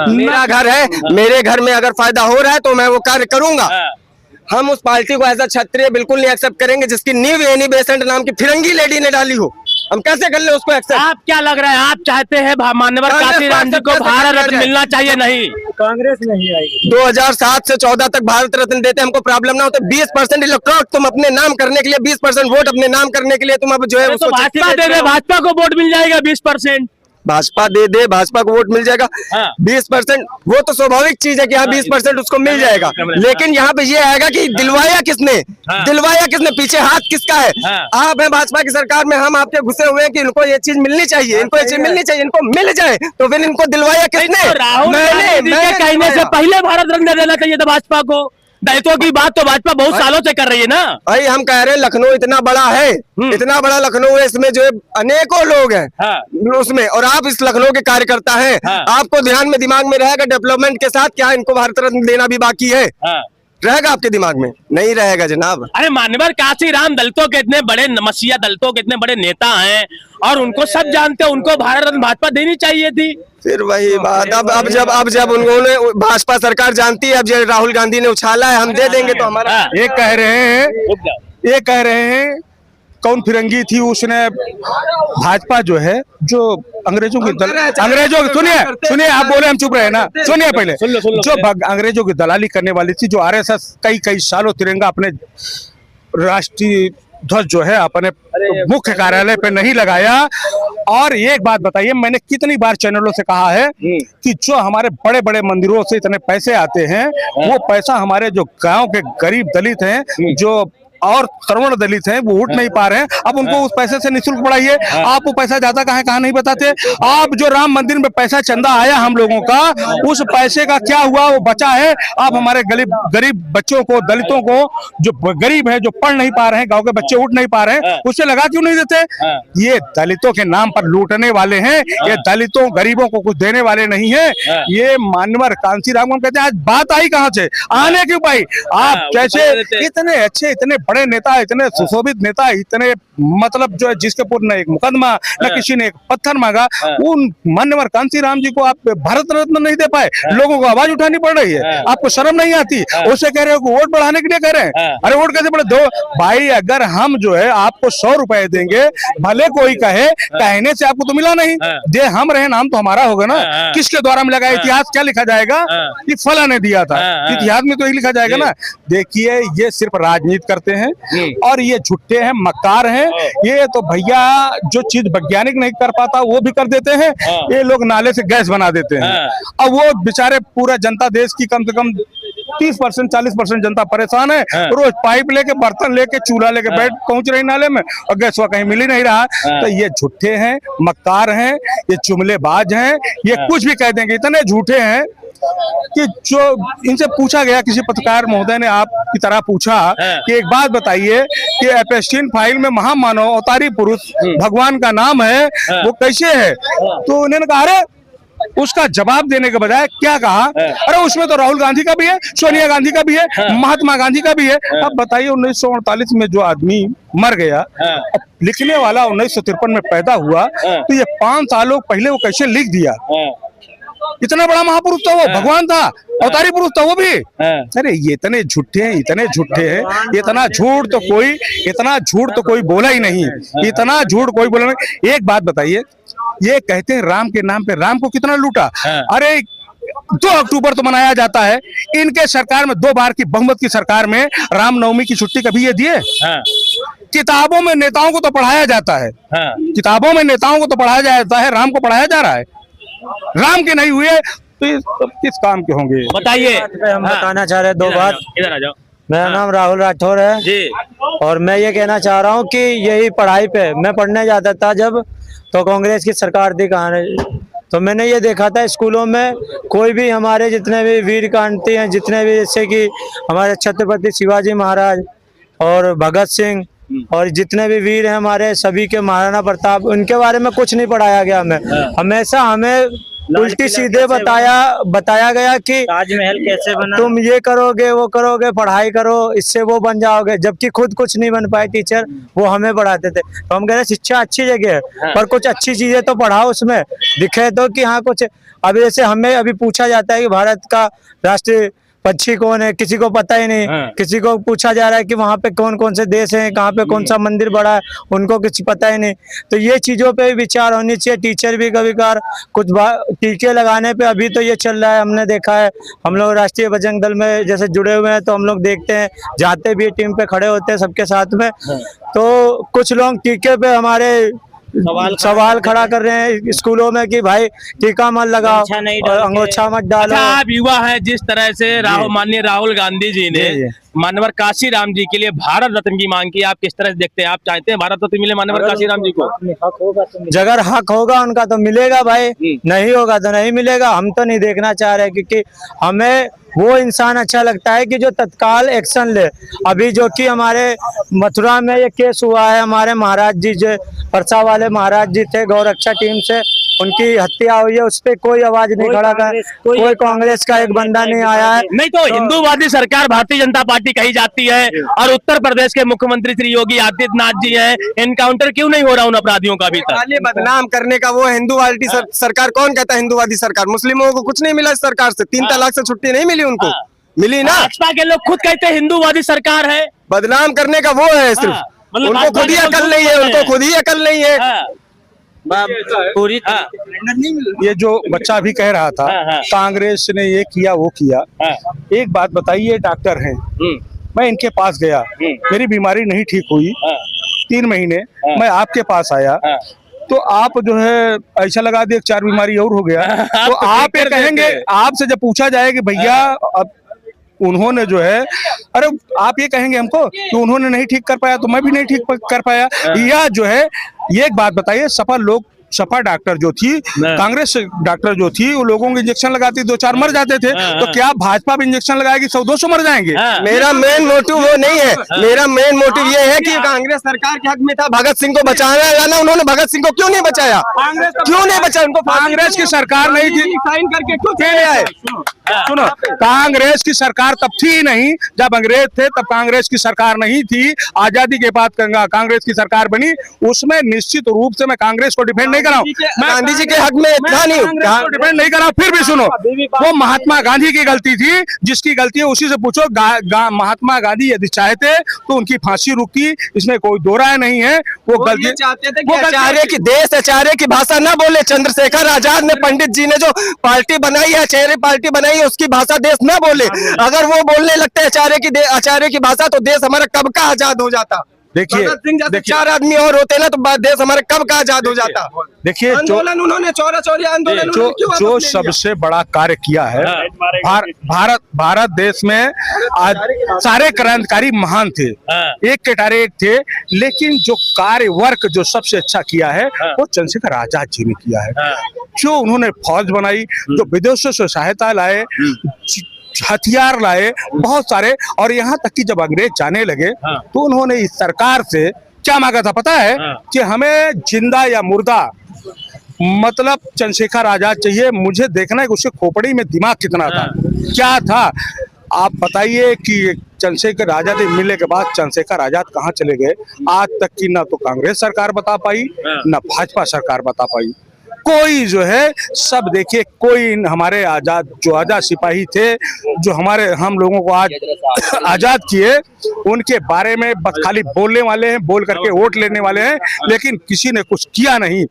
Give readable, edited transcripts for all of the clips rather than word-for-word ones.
मेरा घर है, मेरे घर में अगर फायदा हो रहा है तो मैं वो कार्य करूंगा। हम उस पार्टी को ऐसा क्षत्रिय बिल्कुल नहीं एक्सेप्ट करेंगे जिसकी नींव एनी बेसेंट नाम की फिरंगी लेडी ने डाली हो। हम कैसे कर ले उसको एक्सेप्ट? आप क्या लग रहा है, आप चाहते हैं माननीय कांशीराम जी को भारत रत्न मिलना चाहिए? नहीं, कांग्रेस नहीं आएगी। 2007 से 14 तक भारत रत्न देते हमको प्रॉब्लम ना होता। 20% इलेक्ट्रोल तुम अपने नाम करने के लिए, 20% वोट अपने नाम करने के लिए तुम अब जो है तो भाजपा दे दे, भाजपा को वोट मिल जाएगा 20%। भाजपा दे दे, भाजपा को वोट मिल जाएगा। 20% वो तो स्वाभाविक चीज है कि हाँ 20% उसको मिल जाएगा, लेकिन यहाँ पे ये आएगा कि दिलवाया किसने, दिलवाया किसने, पीछे हाथ किसका है? आप हैं भाजपा की सरकार में, हम आपके घुसे हुए हैं कि इनको ये चीज मिलनी चाहिए, इनको ये चीज मिलनी चाहिए, इनको मिल जाए तो फिर इनको दिलवाया किसने? राहुल गांधी के कहने से पहले भारत रत्न दे देना चाहिए था भाजपा को। दलितों की बात तो भाजपा बहुत सालों से कर रही है ना भाई। हम कह रहे हैं लखनऊ इतना बड़ा है, इतना बड़ा लखनऊ है, इसमें जो है अनेकों लोग हैं उसमें, और आप इस लखनऊ के कार्यकर्ता हैं। आपको ध्यान में दिमाग में रहेगा डेवलपमेंट के साथ क्या इनको भारत रत्न देना भी बाकी है? रहेगा आपके दिमाग में? नहीं रहेगा जनाब। अरे मान्यवर कांशीराम दलितों के इतने बड़े मसीहा, दलितों के इतने बड़े नेता हैं और उनको सब जानते हैं, उनको भारत रत्न भाजपा देनी चाहिए थी। फिर वही बात, अब जब उन्होंने भाजपा सरकार जानती है, अब जब राहुल गांधी ने उछाला है हम दे देंगे तो हमारा। ये कह रहे हैं कौन फिरंगी थी उसने भाजपा जो है, जो अंग्रेजों की सुनिए आप बोले हम चुप रहे ना, सुनिए पहले। जो अंग्रेजों की दलाली करने वाली थी, जो आरएसएस कई सालों तिरंगा अपने राष्ट्रीय ध्वज जो है अपने मुख्य कार्यालय पे नहीं लगाया। और एक बात बताइए, मैंने कितनी बार चैनलों से कहा है कि जो हमारे बड़े बड़े मंदिरों से इतने पैसे आते हैं, वो पैसा हमारे जो गांव के गरीब दलित हैं, जो और श्रवण दलित हैं, वो उठ नहीं पा रहे हैं। अब उनको उस पैसे से निःशुल्क पढ़ाइए। आप वो पैसा जाता कहाँ नहीं बताते। आप जो राम मंदिर में पैसा चंदा आया हम लोगों का, उस पैसे का क्या हुआ? वो बचा है? आप हमारे गरीब बच्चों को, दलितों को, जो गरीब है, जो पढ़ नहीं पा रहे हैं, गाँव के बच्चे उठ नहीं पा रहे हैं, उससे लगा क्यों नहीं देते? ये दलितों के नाम पर लूटने वाले हैं, ये दलितों गरीबों को कुछ देने वाले नहीं है। ये मान्यवर कांशीराम को कहते हैं। आज बात आई कहाँ से, आने क्यों पाई? आप जैसे इतने अच्छे, इतने बड़े नेता, इतने सुशोभित नेता, इतने मतलब जो है जिसके ऊपर न एक मुकदमा, न किसी ने एक पत्थर मांगा, उन मान्यवर कांशीराम जी को आप भारत रत्न नहीं दे पाए। लोगों को आवाज उठानी पड़ रही है, आपको शर्म नहीं आती? उसे कह रहे हो वोट बढ़ाने के लिए कह रहे हैं। अरे वोट कैसे बढ़े? दो भाई, अगर हम जो है आपको 100 रुपए देंगे, भले कोई कहे, कहने से आपको तो मिला नहीं, दे हम रहे, नाम तो हमारा होगा ना। किसके द्वारा मिला? इतिहास क्या लिखा जाएगा कि फला ने दिया था? इतिहास में तो यही लिखा जाएगा ना। देखिए, ये सिर्फ राजनीति करते हैं और ये झूठे हैं, मक्कार हैं। ये तो भैया जो चीज वैज्ञानिक नहीं कर पाता वो भी कर देते हैं। ये लोग नाले से गैस बना देते हैं। अब वो बेचारे, पूरा जनता देश की कम से कम 30% 40% जनता परेशान है। रोज पाइप लेके, बर्तन लेके, चूल्हा लेके बैठ पहुंच रही नाले में, और गैस कहीं मिल ही नहीं रहा। तो ये झूठे हैं, मक्कार हैं, ये जुमलेबाज हैं, ये कुछ भी कह देंगे। इतने झूठे हैं कि जो इनसे पूछा गया, किसी पत्रकार महोदय ने आपकी तरह पूछा कि एक बात बताइए कि एपेस्टीन फाइल में महामानव अवतारी पुरुष भगवान का नाम है, वो कैसे है? तो उन्होंने कहा, अरे उसका जवाब देने के बजाय क्या कहा, अरे उसमें तो राहुल गांधी का भी है, सोनिया गांधी का भी है, महात्मा गांधी का भी है। अब बताइए 1948 में जो आदमी मर गया, लिखने वाला 1953 में पैदा हुआ, तो ये 5 सालों पहले वो कैसे लिख दिया? इतना बड़ा महापुरुष था वो, भगवान था, अवतारी पुरुष था वो भी। अरे ये इतने झूठे हैं, इतने झूठे हैं, इतना झूठ तो कोई बोला ही नहीं, इतना झूठ कोई बोला नहीं। एक बात बताइए, ये कहते हैं राम के नाम पे, राम को कितना लूटा? अरे 2 अक्टूबर तो मनाया जाता है। इनके सरकार में 2 बार की बहुमत की सरकार में रामनवमी की छुट्टी कभी ये दिए? किताबों में नेताओं को तो पढ़ाया जाता है, किताबों में नेताओं को तो पढ़ाया जाता है, राम को पढ़ाया जा रहा है। राम के नहीं हुए तो ये सब किस काम के होंगे? बताइए। हम बताना चाह रहे हैं 2 बात। इधर आ जाओ। मेरा नाम राहुल राठौर है जी, और मैं ये कहना चाह रहा हूँ कि यही पढ़ाई पे मैं पढ़ने जाता था जब, तो कांग्रेस की सरकार थी कहाँ, तो मैंने ये देखा था स्कूलों में कोई भी हमारे जितने भी वीर कांति हैं, जितने भी, जैसे कि हमारे छत्रपति शिवाजी महाराज और भगत सिंह और जितने भी वीर हैं हमारे, सभी के, महाराणा प्रताप, उनके बारे में कुछ नहीं पढ़ाया गया हमें। हमेशा हमें उल्टी सीधे बताया गया कि ताजमहल कैसे बना। तुम ये करोगे वो करोगे, पढ़ाई करो, इससे वो बन जाओगे, जबकि खुद कुछ नहीं बन पाए टीचर, वो हमें पढ़ाते थे। तो हम कह रहे शिक्षा अच्छी जगह है, पर कुछ अच्छी चीजें तो पढ़ाओ, उसमें दिखे तो कि हाँ कुछ। अभी जैसे हमें अभी पूछा जाता है कि भारत का राष्ट्रीय पक्षी कौन है, किसी को पता ही नहीं। किसी को पूछा जा रहा है कि वहाँ पे कौन कौन से देश हैं, कहाँ पे कौन सा मंदिर बड़ा है, उनको कुछ पता ही नहीं। तो ये चीजों पे विचार होनी चाहिए। टीचर भी कभी कभार कुछ टीके लगाने पे, अभी तो ये चल रहा है, हमने देखा है, हम लोग राष्ट्रीय बजरंग दल में जैसे जुड़े हुए हैं, तो हम लोग देखते हैं, जाते भी टीम पे खड़े होते हैं सबके साथ में। तो कुछ लोग टीके पे हमारे सवाल खड़ा कर रहे हैं स्कूलों में कि भाई टीका मत लगाओ और अंगोछा मत डालो। अच्छा, आप युवा हैं, जिस तरह से माननीय राहुल गांधी जी ने मानवर काशीराम जी के लिए भारत रत्न की मांग की, आप किस तरह से देखते हैं? आप चाहते हैं भारत रत्न मिले मानवर काशीराम जी को? अगर हक होगा उनका तो मिलेगा भाई, नहीं होगा तो नहीं मिलेगा। हम तो नहीं देखना चाह रहे, क्योंकि हमें वो इंसान अच्छा लगता है कि जो तत्काल एक्शन ले। अभी जो कि हमारे मथुरा में ये केस हुआ है, हमारे महाराज जी जो परसा वाले महाराज जी थे, गौरक्षा टीम से उनकी हत्या हुई है, उस पर कोई आवाज नहीं खड़ा कर, कोई कांग्रेस का एक बंदा नहीं आया है। नहीं तो हिंदूवादी सरकार भारतीय जनता पार्टी कही जाती है, और उत्तर प्रदेश के मुख्यमंत्री श्री योगी आदित्यनाथ जी हैं, एनकाउंटर क्यों नहीं हो रहा उन अपराधियों का अभी तक? खाली बदनाम करने का वो हिंदूवादी सरकार। कौन कहता है हिंदूवादी सरकार? मुस्लिमों को कुछ नहीं मिला इस सरकार से, 3 तलाक से छुट्टी नहीं मिली उनको, मिली ना। भाजपा के लोग खुद कहते हैं हिंदूवादी सरकार है। बदनाम करने का वो है सिर्फ, उनको खुद ही अकल नहीं है, उनको खुद ही अकल नहीं है। पूरी ये जो बच्चा अभी कह रहा था कांग्रेस ने ये किया वो किया, एक बात बताइए, डॉक्टर हैं, मैं इनके पास गया, मेरी बीमारी नहीं ठीक हुई, 3 महीने मैं आपके पास आया, तो आप जो है ऐसा लगा दिए 4 बीमारी और हो गया। तो आप ये कहेंगे, आपसे जब पूछा जाए कि भैया अब उन्होंने जो है, अरे आप ये कहेंगे हमको कि उन्होंने नहीं ठीक कर पाया तो मैं भी नहीं ठीक कर पाया, या जो है ये एक बात बताइए, सपा डॉक्टर जो थी, कांग्रेस डॉक्टर जो थी, वो लोगों को इंजेक्शन लगाती 2-4 मर जाते थे, तो क्या भाजपा भी इंजेक्शन लगाएगी 100-200 मर जाएंगे? मेरा मेन मोटिव वो नहीं है, मेरा मेन मोटिव ये है कि कांग्रेस सरकार के हक में था भगत सिंह को बचाना ना, उन्होंने भगत सिंह को क्यों नहीं बचाया? क्यों नहीं बचाया उनको? कांग्रेस की सरकार नहीं थी, साइन करके क्यों चले आए? सुनो, कांग्रेस की सरकार तब थी नहीं जब अंग्रेज थे, तब कांग्रेस की सरकार नहीं थी। आजादी के बाद कांग्रेस की सरकार बनी, उसमें निश्चित रूप से मैं कांग्रेस को डिफेंड नहीं कराऊं, मैं गांधी जी के हक में इतना नहीं डिपेंड नहीं करा। फिर भी सुनो, वो महात्मा गांधी की गलती थी, जिसकी गलती है उसी से पूछो। महात्मा गांधी यदि चाहते तो उनकी फांसी रुकती, इसमें कोई दो राय नहीं है। वो गलती चाहते थे कि आचार्य की देश, आचार्य की भाषा ना बोले। चंद्रशेखर आजाद ने, पंडित जी ने जो पार्टी बनाई है, आचार्य पार्टी बनाई है, उसकी भाषा देश ना बोले। अगर वो बोलने लगते आचार्य की भाषा, तो देश हमारा कब का आजाद हो जाता। देखिए 4 आदमी और होते ना, तो देश हमारे कब का आजाद हो जाता। देखिए आंदोलन उन्होंने चौरी आंदोलन जो सबसे बड़ा कार्य किया है, भारत देश में आज सारे क्रांतिकारी महान थे, एक केटारे एक थे, लेकिन जो कार्य वर्क जो सबसे अच्छा किया है वो चंद्रशेखर आजाद जी ने किया है। जो उन्होंने फौज बनाई, जो विदेशों से सहायता लाए, हथियार लाए बहुत सारे, और यहाँ तक कि जब अंग्रेज जाने लगे तो उन्होंने इस सरकार से क्या मांगा था पता है? कि हमें जिंदा या मुर्दा, मतलब चंद्रशेखर आजाद चाहिए, मुझे देखना है कि उसके खोपड़ी में दिमाग कितना था, क्या था। आप बताइए कि चंद्रशेखर आजाद मिलने के बाद चंद्रशेखर आजाद कहाँ चले गए? आज तक की ना तो कांग्रेस सरकार बता पाई, ना भाजपा सरकार बता पाई, कोई जो है सब। देखिए, कोई हमारे आजाद सिपाही थे, जो हम लोगों को आज आजाद किए, उनके बारे में बस खाली बोलने वाले हैं, बोल करके वोट लेने वाले हैं, लेकिन किसी ने कुछ किया नहीं।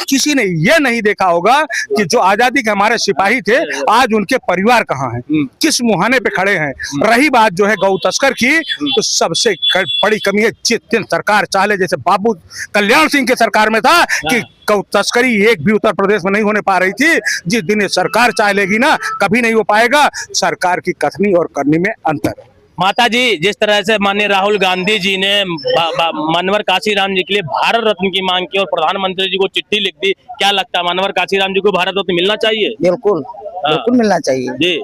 किसी ने ये नहीं देखा होगा कि जो आजादी के हमारे सिपाही थे, आज उनके परिवार कहाँ हैं, किस मुहाने पे खड़े हैं। रही बात जो है गौ तस्कर की, तो सबसे बड़ी कमी है, जिस दिन सरकार चाहे, जैसे बाबू कल्याण सिंह के सरकार में था कि गौ तस्करी एक भी उत्तर प्रदेश में नहीं होने पा रही थी, जिस दिन ये सरकार चाह लेगी ना, कभी नहीं हो पाएगा। सरकार की कथनी और करनी में अंतर। माता जी, जिस तरह से माननीय राहुल गांधी जी ने मानवर काशीराम जी के लिए भारत रत्न की मांग की और प्रधानमंत्री जी को चिट्ठी लिख दी, क्या लगता है मानवर काशीराम जी को भारत रत्न मिलना चाहिए? बिल्कुल मिलना चाहिए जी।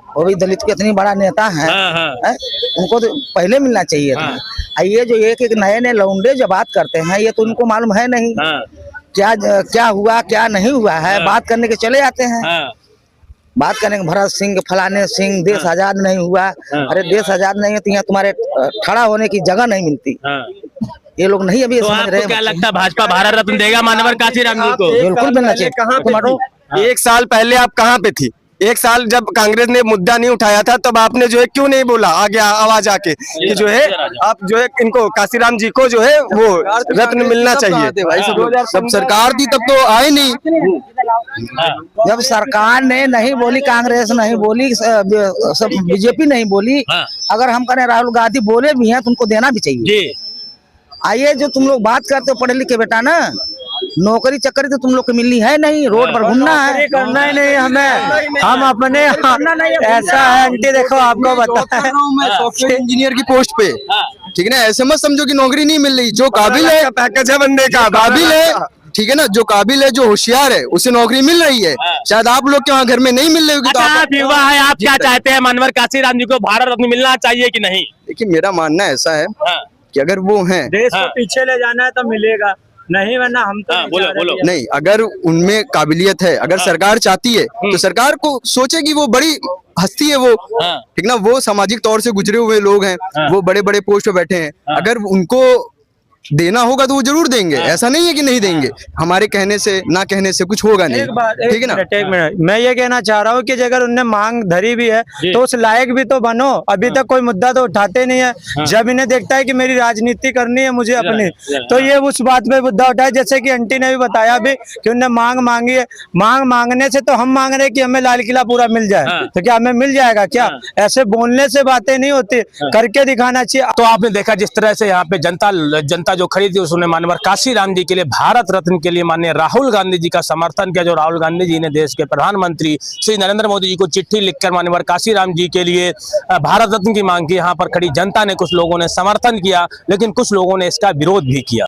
वो भी दलित के इतनी बड़ा नेता है, उनको तो पहले मिलना चाहिए था। ये जो एक नए लौंडे जो बात करते हैं, ये तो उनको मालूम है नहीं क्या हुआ क्या नहीं हुआ है बात करने के चले जाते हैं। हाँ, बात करने के भरत सिंह फलाने सिंह देश आजाद नहीं हुआ। अरे देश आजाद नहीं है तो यहाँ तुम्हारे खड़ा होने की जगह नहीं मिलती। हाँ। ये लोग नहीं अभी तो समझ रहे आपको क्या लगता है भाजपा भारत रत्न देगा मानवर काशीराम जी को? बिल्कुल मिलना चाहिए। कहाँ पे थी? एक साल पहले आप कहाँ पे थी? एक साल जब कांग्रेस ने मुद्दा नहीं उठाया था तब आपने जो है क्यों नहीं बोला आगे आवाज आके कि जो है आप जो है इनको काशीराम जी को जो है वो रत्न मिलना चाहिए। सब सरकार थी तब तो आए नहीं। जब सरकार ने नहीं बोली, कांग्रेस नहीं बोली, सब बीजेपी नहीं बोली, अगर हम करें राहुल गांधी बोले भी हैं तो उनको देना भी चाहिए। जी। आइए जो तुम लोग बात करते हो पढ़े लिखे बेटा ना, नौकरी चक्करी तो तुम लोग को मिलनी है नहीं, रोड पर घूमना है। करना ही नहीं हमें, हम अपने ऐसा है आंटी देखो आपको बता मैं सॉफ्टवेयर इंजीनियर की पोस्ट पे, ठीक है ना। ऐसे मत समझो कि नौकरी नहीं मिल रही। जो काबिल है पैकेज है बंदे का, काबिल है, ठीक है ना, जो काबिल है जो होशियार है उसे नौकरी मिल रही है। शायद आप लोग के वहाँ घर में नहीं मिल रही होगी। तो अच्छा, आप युवा है, आप क्या चाहते हैं मानवर काशीराम जी को भारत रत्न मिलना चाहिए कि नहीं? देखिए मेरा मानना ऐसा है हाँ, कि अगर वो हैं, देश को पीछे ले जाना है तो मिलेगा, नहीं वरना हम तो हाँ, बोलो। नहीं अगर उनमें काबिलियत है, अगर सरकार चाहती है तो सरकार को सोचे कि वो बड़ी हस्ती है वो, हाँ। ठीक ना, वो सामाजिक तौर से गुजरे हुए लोग हैं, वो बड़े बड़े पोस्ट पे बैठे हैं। अगर उनको देना होगा तो वो जरूर देंगे। ऐसा नहीं है कि नहीं देंगे। हमारे कहने से ना कहने से कुछ होगा नहीं, ठीक है ना। एक मिनट मैं ये कहना चाह रहा हूँ कि अगर उनने मांग धरी भी है तो उस लायक भी तो बनो। अभी तक कोई मुद्दा तो उठाते नहीं है। जब इन्हें देखता है कि मेरी राजनीति करनी है मुझे अपनी, तो ये उस बात पे मुद्दा उठाए। जैसे कि आंटी ने भी बताया भी कि उनने मांग मांगी है, मांग मांगने से तो हम मांग रहे हैं कि हमें लाल किला पूरा मिल जाए, तो क्या हमें मिल जाएगा क्या? ऐसे बोलने से बातें नहीं होती, करके दिखाना चाहिए। तो आपने देखा जिस तरह से यहाँ पे जनता जो खड़ी थी उसने मानवर काशीराम जी के लिए भारत रत्न के लिए माननीय राहुल गांधी जी का समर्थन किया। जो राहुल गांधी जी ने देश के प्रधानमंत्री श्री नरेंद्र मोदी जी को चिट्ठी लिखकर मानवर काशीराम जी के लिए भारत रत्न की मांग की। यहाँ पर खड़ी जनता ने, कुछ लोगों ने समर्थन किया लेकिन कुछ लोगों ने इसका विरोध भी किया।